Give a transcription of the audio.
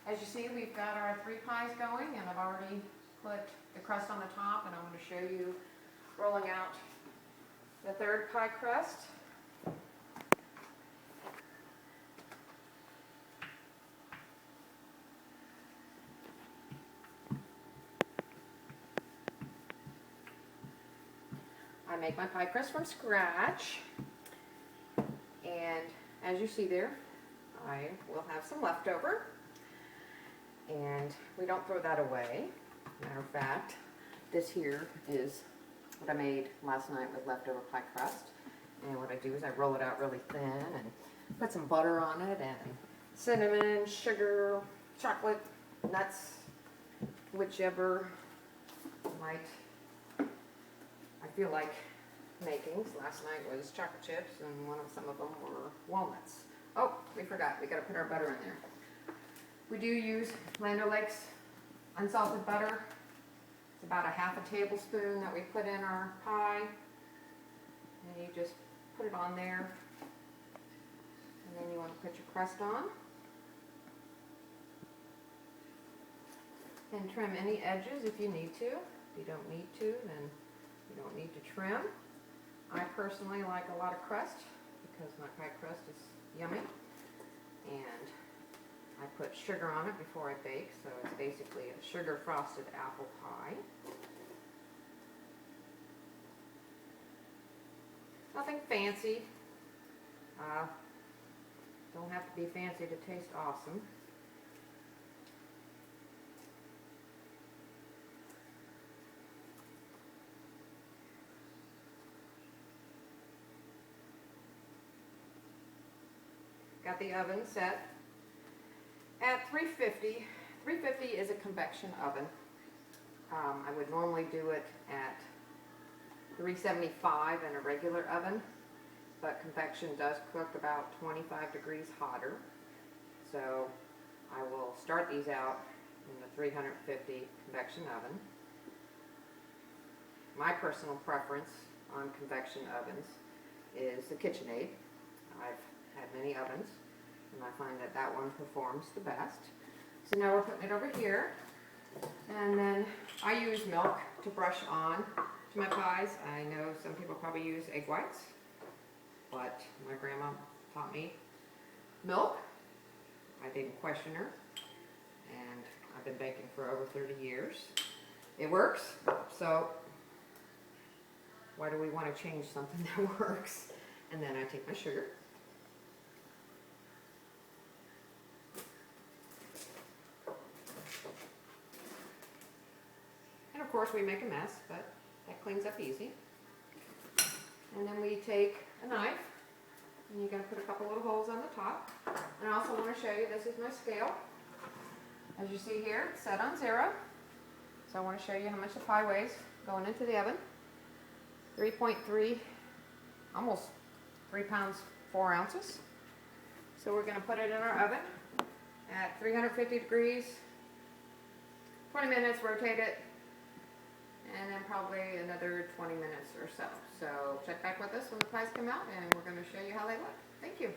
As you see, we've got our 3 pies going, and I've already put the crust on the top, and I'm going to show you rolling out the 3rd pie crust. I make my pie crust from scratch, and as you see there, I will have some leftover, and we don't throw that away. Matter of fact, this here is what I made last night with leftover pie crust, and what I do is I roll it out really thin and put some butter on it, and cinnamon, sugar, chocolate, nuts, whichever might I feel like making. Last night was chocolate chips, and some of them were walnuts. Oh, we forgot. We got to put our butter in there. We do use Land O'Lakes unsalted butter. It's about a ½ tablespoon that we put in our pie, and you just put it on there, and then you want to put your crust on, and trim any edges if you need to. If you don't need to, then you don't need to trim. I personally like a lot of crust because my pie crust is yummy, and I put sugar on it before I bake, so it's basically a sugar frosted apple pie. Nothing fancy. Don't have to be fancy to taste awesome. Got the oven set at 350. 350 is a convection oven. I would normally do it at 375 in a regular oven, but convection does cook about 25 degrees hotter. So I will start these out in the 350 convection oven. My personal preference on convection ovens is the KitchenAid. I've had many ovens, and I find that that one performs the best. So now we're putting it over here, and then I use milk to brush on to my pies. I know some people probably use egg whites, but my grandma taught me milk. I didn't question her, and I've been baking for over 30 years. It works, so why do we want to change something that works? And then I take my sugar. And of course we make a mess, but that cleans up easy. And then we take a knife, and you're going to put a couple little holes on the top. And I also want to show you, this is my scale. As you see here, it's set on 0. So I want to show you how much the pie weighs going into the oven. 3.3, almost 3 pounds, 4 ounces. So we're going to put it in our oven at 350 degrees, 20 minutes, rotate it, and then probably another 20 minutes or so. So check back with us when the pies come out, and we're going to show you how they look. Thank you.